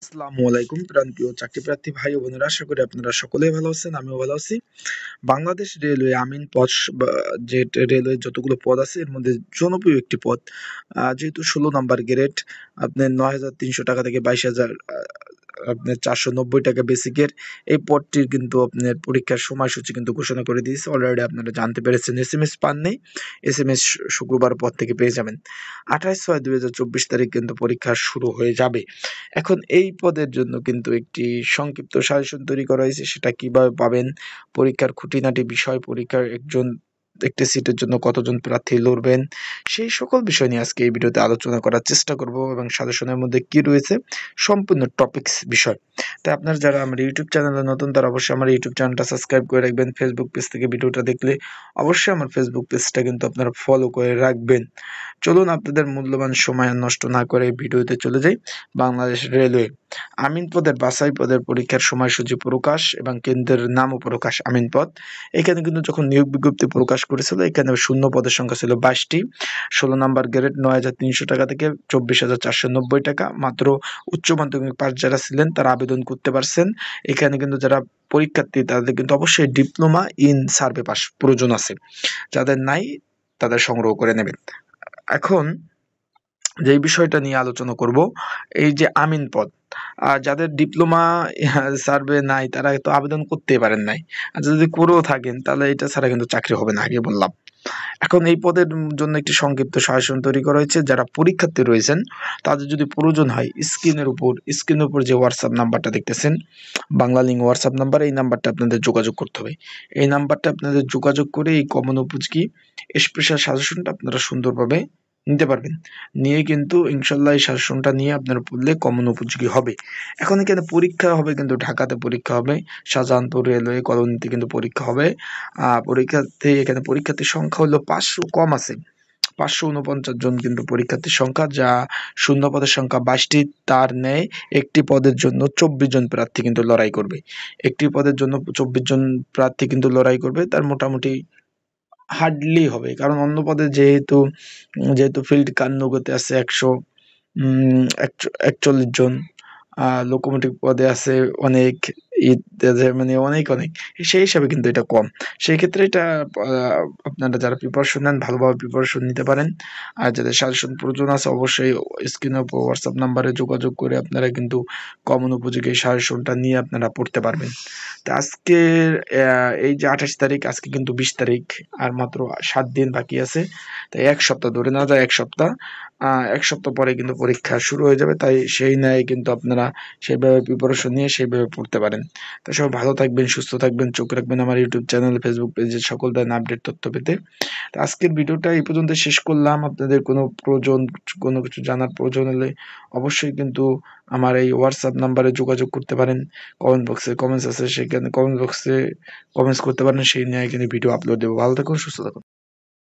আসসালামু আলাইকুম প্রাণপ্রিয় চাকরি প্রার্থী ভাই ও বোনেরা, আশা করি আপনারা সকলেই ভালো আছেন। আমিও ভালো আছি। বাংলাদেশ রেলওয়ে আমিন পদ যে রেলওয়ে যতগুলো পদ আছে এর মধ্যে জনপ্রিয় একটি পদ, যেহেতু 16 নাম্বার গ্রেড, আপনার 9,300 টাকা থেকে 22,000 আপনার 490 টাকা বেসিকের এই পদটির কিন্তু আপনার পরীক্ষার সময়সূচি কিন্তু ঘোষণা করে দিয়েছে। অলরেডি আপনারা জানতে পেরেছেন, SMS পাননি। SMS শুক্রবার পর থেকে পেয়ে যাবেন। 28/6/2024 কিন্তু পরীক্ষা শুরু হয়ে যাবে। এখন এই পদের জন্য কিন্তু একটি সংক্ষিপ্ত সাজেশন তৈরি করা হয়েছে। সেটা কিভাবে পাবেন, পরীক্ষার খুঁটিনাটি বিষয়, পরীক্ষার একটি সিটের জন্য কতজন প্রার্থী লড়বেন, সেই সকল বিষয় নিয়ে আজকে এই ভিডিওতে আলোচনা করার চেষ্টা করব এবং সাজেশনের মধ্যে কি রয়েছে সম্পূর্ণ টপিকস বিষয়। তাই আপনারা যারা আমার ইউটিউব চ্যানেলে নতুন তারা অবশ্যই আমার ইউটিউব চ্যানেলটা সাবস্ক্রাইব করে রাখবেন। ফেসবুক পেজ থেকে ভিডিওটা দেখলে অবশ্যই আমার ফেসবুক পেজটা কিন্তু আপনারা ফলো করে রাখবেন। চলুন আপনাদের মূল্যবান সময় নষ্ট না করে এই ভিডিওতে চলে যাই। বাংলাদেশ রেলওয়ে আমিন পদের বাছাই পদের পরীক্ষার সময়সূচি প্রকাশ এবং কেন্দ্রের নামও প্রকাশ। আমিন পদ এখানে কিন্তু যখন নিয়োগ বিজ্ঞপ্তি প্রকাশ করেছিল এখানে শূন্য পদের সংখ্যা ছিল 22টি। 16 নাম্বার গ্রেড 9,300 টাকা থেকে 24,490 টাকা। মাত্র উচ্চ মাধ্যমিক পাস যারা ছিলেন তারা আবেদন করতে পারছেন। এখানে কিন্তু যারা পরীক্ষার্থী তাদের কিন্তু অবশ্যই ডিপ্লোমা ইন সার্ভে পাস প্রয়োজন আছে, যাদের নাই তাদের সংগ্রহ করে নেবেন। এখন যেই বিষয়টা নিয়ে আলোচনা করব, এই যে আমিন পদ, যাদের ডিপ্লোমা সার্ভে নাই তারা তো আবেদন করতেই পারেন নাই। আর যদি করেও থাকেন তাহলে এটা ছাড়া কিন্তু চাকরি হবে না, আগে বললাম। এখন এই পদের জন্য একটি সংক্ষিপ্ত সাজেশন তৈরি করা হয়েছে। যারা পরীক্ষার্থী রয়েছেন তাদের যদি প্রয়োজন হয় স্ক্রিনের উপর যে হোয়াটসঅ্যাপ নাম্বারটা দেখতেছেন, বাংলা লিঙ্ক হোয়াটসঅ্যাপ নাম্বার, এই নাম্বারটা আপনাদের যোগাযোগ করতে হবে। এই নাম্বারটা আপনাদের যোগাযোগ করে এই কমন উপযোগী স্পেশাল সাজেশনটা আপনারা সুন্দরভাবে নিতে পারবেন। নিয়ে কিন্তু ইনশাল্লাহ এই সাজেশনটা নিয়ে আপনারা পড়লে কমন উপযোগী হবে। এখন এখানে পরীক্ষা হবে কিন্তু ঢাকাতে পরীক্ষা হবে, শাহজাহানপুর রেলওয়ে কলোনিতে কিন্তু পরীক্ষা হবে। এখানে পরীক্ষার্থীর সংখ্যা হলো 500 কম আছে, 549 জন কিন্তু পরীক্ষার্থীর সংখ্যা, যা শূন্য পদের সংখ্যা 22টি। তার ন্যায় একটি পদের জন্য 24 জন প্রার্থী কিন্তু লড়াই করবে। একটি পদের জন্য 24 জন প্রার্থী কিন্তু লড়াই করবে, তার মোটামুটি হার্ডলি হবে, কারণ অন্য পদে যেহেতু ফিল্ড কান্নগতে আছে 141 জন, লোকোমোটিভ পদে আছে অনেক, মানে অনেক অনেক, সেই হিসাবে কিন্তু এটা কম। সেই ক্ষেত্রে এটা আপনারা যারা প্রিপারেশন নেন ভালোভাবে প্রিপারেশন নিতে পারেন। আর যাদের সাজেশন প্রয়োজন আছে অবশ্যই স্ক্রিনের উপর হোয়াটসঅ্যাপ নাম্বারে যোগাযোগ করে আপনারা কিন্তু কমন উপযোগী সাজেশনটা নিয়ে আপনারা পড়তে পারবেন। তো আজকের এই যে 28 তারিখ, আজকে কিন্তু 20 তারিখ, আর মাত্র 7 দিন বাকি আছে। তাই এক সপ্তাহ ধরে না যায়, এক সপ্তাহ পরে কিন্তু পরীক্ষা শুরু হয়ে যাবে। তাই সেই ন্যায় কিন্তু আপনারা সেইভাবে প্রিপারেশন নিয়ে সেইভাবে পড়তে পারেন। তো সবাই ভালো থাকবেন, সুস্থ থাকবেন, চোখ রাখবেন আমার ইউটিউব চ্যানেল, ফেসবুক পেজে সকল ধরনের আপডেট তথ্য পেতে। তো আজকের ভিডিওটা এই পর্যন্ত শেষ করলাম। আপনাদের কোনো কিছু জানার প্রয়োজন হলে অবশ্যই কিন্তু আমার এই হোয়াটসঅ্যাপ নাম্বারে যোগাযোগ করতে পারেন। কমেন্ট বক্সে কমেন্টস আছে, সেখানে কমেন্ট বক্সে কমেন্টস করতে পারেন, সেই নিয়ে এখানে ভিডিও আপলোড দেবো। ভালো থাকুন, সুস্থ থাকুন।